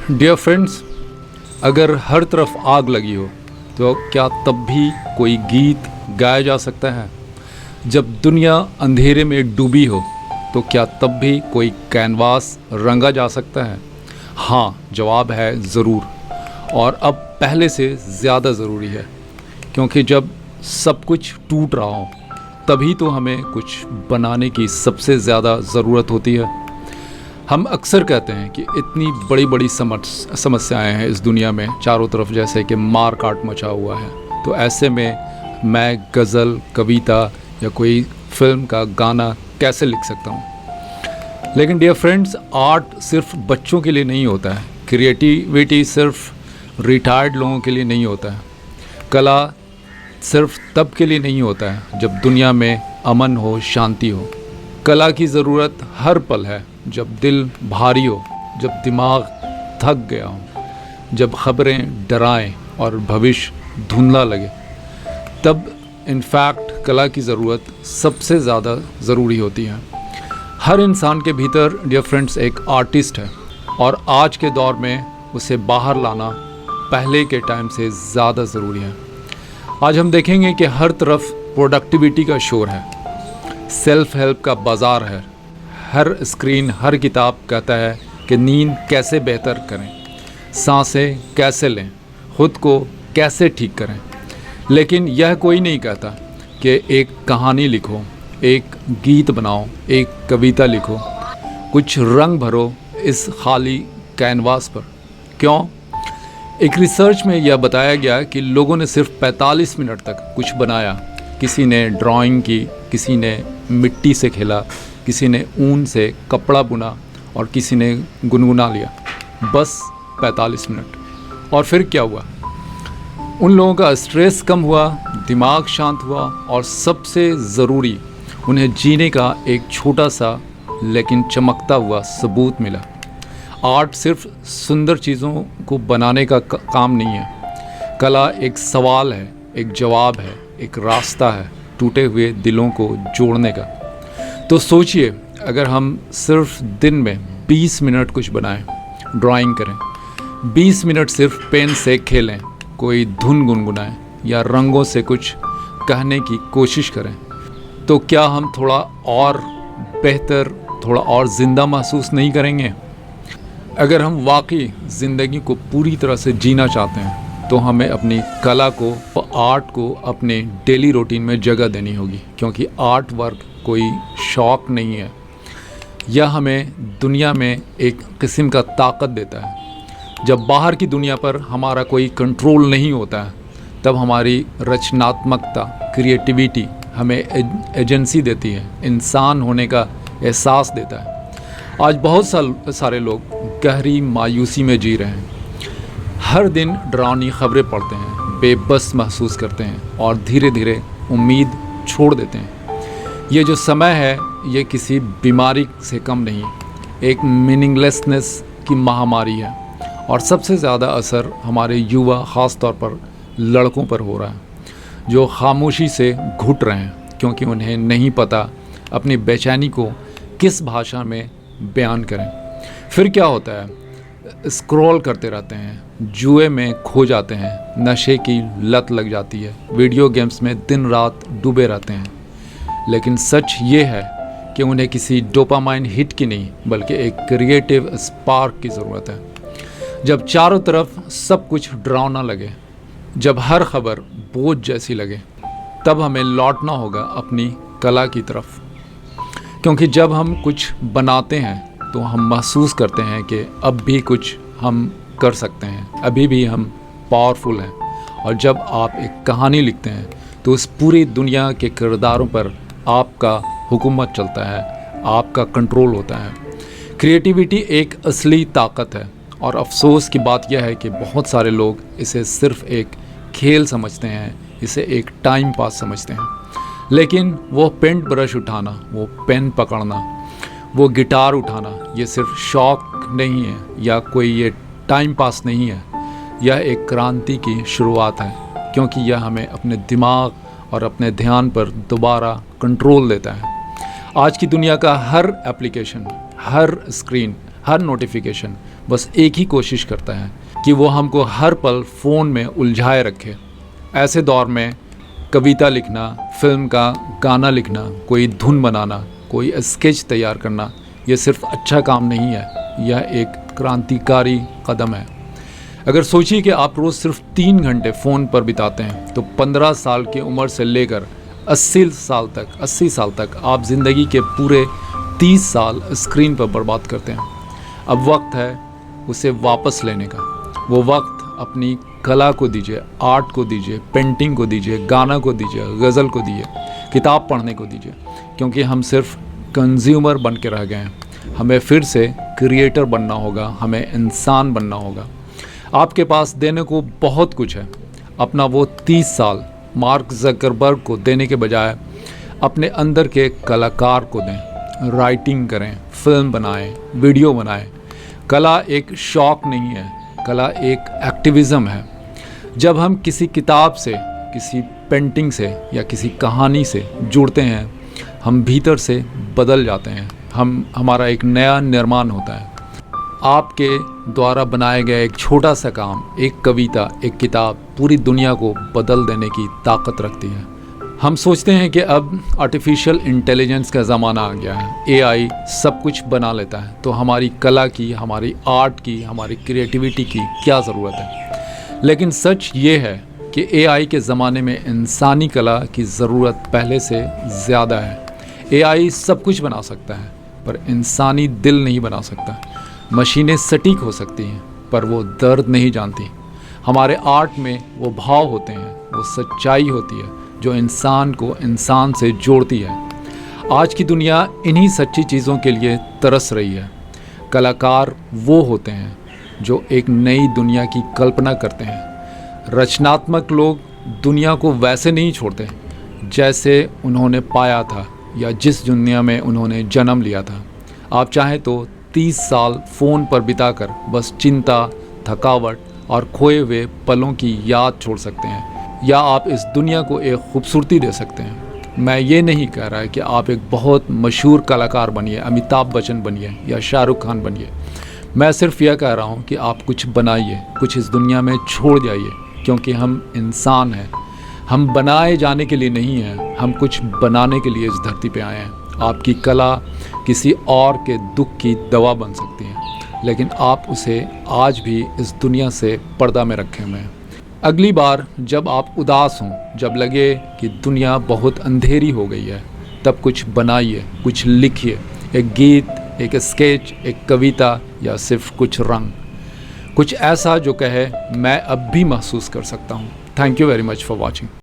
Dear friends, अगर हर तरफ आग लगी हो तो क्या तब भी कोई गीत गाया जा सकता है? जब दुनिया अंधेरे में डूबी हो तो क्या तब भी कोई कैनवास रंगा जा सकता है? हाँ, जवाब है ज़रूर, और अब पहले से ज़्यादा ज़रूरी है, क्योंकि जब सब कुछ टूट रहा हो तभी तो हमें कुछ बनाने की सबसे ज़्यादा ज़रूरत होती है। हम अक्सर कहते हैं कि इतनी बड़ी बड़ी समस्याएं हैं इस दुनिया में चारों तरफ, जैसे कि मार काट मचा हुआ है, तो ऐसे में मैं गज़ल, कविता या कोई फिल्म का गाना कैसे लिख सकता हूँ? लेकिन डियर फ्रेंड्स, आर्ट सिर्फ बच्चों के लिए नहीं होता है, क्रिएटिविटी सिर्फ रिटायर्ड लोगों के लिए नहीं होता है, कला सिर्फ तब के लिए नहीं होता है जब दुनिया में अमन हो, शांति हो। कला की ज़रूरत हर पल है, जब दिल भारी हो, जब दिमाग थक गया हो, जब खबरें डराएं और भविष्य धुंधला लगे, तब इनफैक्ट कला की ज़रूरत सबसे ज़्यादा ज़रूरी होती है। हर इंसान के भीतर डियर फ्रेंड्स एक आर्टिस्ट है, और आज के दौर में उसे बाहर लाना पहले के टाइम से ज़्यादा ज़रूरी है। आज हम देखेंगे कि हर तरफ प्रोडक्टिविटी का शोर है, सेल्फ हेल्प का बाज़ार है, हर स्क्रीन, हर किताब कहता है कि नींद कैसे बेहतर करें, सांसें कैसे लें, खुद को कैसे ठीक करें। लेकिन यह कोई नहीं कहता कि एक कहानी लिखो, एक गीत बनाओ, एक कविता लिखो, कुछ रंग भरो इस खाली कैनवास पर। क्यों? एक रिसर्च में यह बताया गया कि लोगों ने सिर्फ 45 मिनट तक कुछ बनाया। किसी ने ड्राइंग की, किसी ने मिट्टी से खेला, किसी ने ऊन से कपड़ा बुना और किसी ने गुनगुना लिया। बस 45 मिनट। और फिर क्या हुआ? उन लोगों का स्ट्रेस कम हुआ, दिमाग शांत हुआ, और सबसे ज़रूरी, उन्हें जीने का एक छोटा सा लेकिन चमकता हुआ सबूत मिला। आर्ट सिर्फ सुंदर चीज़ों को बनाने का काम नहीं है। कला एक सवाल है, एक जवाब है, एक रास्ता है टूटे हुए दिलों को जोड़ने का। तो सोचिए, अगर हम सिर्फ दिन में 20 मिनट कुछ बनाएं, ड्राइंग करें, 20 मिनट सिर्फ पेन से खेलें, कोई धुन गुनगुनाएं या रंगों से कुछ कहने की कोशिश करें, तो क्या हम थोड़ा और बेहतर, थोड़ा और ज़िंदा महसूस नहीं करेंगे? अगर हम वाकई ज़िंदगी को पूरी तरह से जीना चाहते हैं तो हमें अपनी कला को, आर्ट को अपने डेली रूटीन में जगह देनी होगी, क्योंकि आर्ट वर्क कोई शौक़ नहीं है। यह हमें दुनिया में एक किस्म का ताकत देता है। जब बाहर की दुनिया पर हमारा कोई कंट्रोल नहीं होता है, तब हमारी रचनात्मकता, क्रिएटिविटी हमें एजेंसी देती है, इंसान होने का एहसास देता है। आज बहुत सारे लोग गहरी मायूसी में जी रहे हैं, हर दिन डरावनी खबरें पढ़ते हैं, बेबस महसूस करते हैं और धीरे धीरे उम्मीद छोड़ देते हैं। ये जो समय है, ये किसी बीमारी से कम नहीं, एक मीनिंगलेसनेस की महामारी है, और सबसे ज़्यादा असर हमारे युवा, ख़ास तौर पर लड़कों पर हो रहा है, जो खामोशी से घुट रहे हैं क्योंकि उन्हें नहीं पता अपनी बेचैनी को किस भाषा में बयान करें। फिर क्या होता है? स्क्रॉल करते रहते हैं, जुए में खो जाते हैं, नशे की लत लग जाती है, वीडियो गेम्स में दिन रात डूबे रहते हैं। लेकिन सच ये है कि उन्हें किसी डोपामाइन हिट की नहीं, बल्कि एक क्रिएटिव स्पार्क की ज़रूरत है। जब चारों तरफ सब कुछ डरावना लगे, जब हर खबर बोझ जैसी लगे, तब हमें लौटना होगा अपनी कला की तरफ, क्योंकि जब हम कुछ बनाते हैं तो हम महसूस करते हैं कि अब भी कुछ हम कर सकते हैं, अभी भी हम पावरफुल हैं। और जब आप एक कहानी लिखते हैं तो उस पूरी दुनिया के किरदारों पर आपका हुकूमत चलता है, आपका कंट्रोल होता है। क्रिएटिविटी एक असली ताकत है, और अफसोस की बात यह है कि बहुत सारे लोग इसे सिर्फ एक खेल समझते हैं, इसे एक टाइम पास समझते हैं। लेकिन वो पेंट ब्रश उठाना, वो पेन पकड़ना, वो गिटार उठाना, ये सिर्फ शौक़ नहीं है या कोई ये टाइम पास नहीं है, यह एक क्रांति की शुरुआत है, क्योंकि यह हमें अपने दिमाग और अपने ध्यान पर दोबारा कंट्रोल देता है। आज की दुनिया का हर एप्लीकेशन, हर स्क्रीन, हर नोटिफिकेशन बस एक ही कोशिश करता है कि वो हमको हर पल फ़ोन में उलझाए रखे। ऐसे दौर में कविता लिखना, फिल्म का गाना लिखना, कोई धुन बनाना, कोई स्केच तैयार करना, ये सिर्फ अच्छा काम नहीं है, यह एक क्रांतिकारी कदम है। अगर सोचिए कि आप रोज़ सिर्फ 3 घंटे फ़ोन पर बिताते हैं तो 15 साल की उम्र से लेकर 80 साल तक आप ज़िंदगी के पूरे 30 साल स्क्रीन पर बर्बाद करते हैं। अब वक्त है उसे वापस लेने का। वो वक्त अपनी कला को दीजिए, आर्ट को दीजिए, पेंटिंग को दीजिए, गाना को दीजिए, गज़ल को दीजिए, किताब पढ़ने को दीजिए, क्योंकि हम सिर्फ कंज्यूमर बन के रह गए हैं। हमें फिर से क्रिएटर बनना होगा, हमें इंसान बनना होगा। आपके पास देने को बहुत कुछ है। अपना वो 30 साल मार्क ज़करबर्ग को देने के बजाय अपने अंदर के कलाकार को दें। राइटिंग करें, फिल्म बनाएं, वीडियो बनाएं। कला एक शौक़ नहीं है, कला एक एक्टिविज़म है। जब हम किसी किताब से, किसी पेंटिंग से या किसी कहानी से जुड़ते हैं, हम भीतर से बदल जाते हैं। हमारा एक नया निर्माण होता है। आपके द्वारा बनाए गए एक छोटा सा काम, एक कविता, एक किताब पूरी दुनिया को बदल देने की ताकत रखती है। हम सोचते हैं कि अब आर्टिफिशियल इंटेलिजेंस का ज़माना आ गया है, एआई सब कुछ बना लेता है, तो हमारी कला की, हमारी आर्ट की, हमारी क्रिएटिविटी की क्या ज़रूरत है। लेकिन सच ये है कि एआई के ज़माने में इंसानी कला की ज़रूरत पहले से ज़्यादा है। एआई सब कुछ बना सकता है पर इंसानी दिल नहीं बना सकता। मशीनें सटीक हो सकती हैं पर वो दर्द नहीं जानती। हमारे आर्ट में वो भाव होते हैं, वो सच्चाई होती है जो इंसान को इंसान से जोड़ती है। आज की दुनिया इन्हीं सच्ची चीज़ों के लिए तरस रही है। कलाकार वो होते हैं जो एक नई दुनिया की कल्पना करते हैं। रचनात्मक लोग दुनिया को वैसे नहीं छोड़ते जैसे उन्होंने पाया था या जिस दुनिया में उन्होंने जन्म लिया था। आप चाहें तो 30 साल फ़ोन पर बिताकर बस चिंता, थकावट और खोए हुए पलों की याद छोड़ सकते हैं, या आप इस दुनिया को एक खूबसूरती दे सकते हैं। मैं ये नहीं कह रहा है कि आप एक बहुत मशहूर कलाकार बनिए, अमिताभ बच्चन बनिए या शाहरुख खान बनिए। मैं सिर्फ यह कह रहा हूँ कि आप कुछ बनाइए, कुछ इस दुनिया में छोड़ जाइए, क्योंकि हम इंसान हैं। हम बनाए जाने के लिए नहीं हैं, हम कुछ बनाने के लिए इस धरती पे आए हैं। आपकी कला किसी और के दुख की दवा बन सकती है, लेकिन आप उसे आज भी इस दुनिया से पर्दा में रखे हुए हैं। अगली बार जब आप उदास हों, जब लगे कि दुनिया बहुत अंधेरी हो गई है, तब कुछ बनाइए, कुछ लिखिए, एक गीत, एक स्केच, एक कविता या सिर्फ कुछ रंग, कुछ ऐसा जो कहे मैं अब भी महसूस कर सकता हूँ। Thank you very much for watching.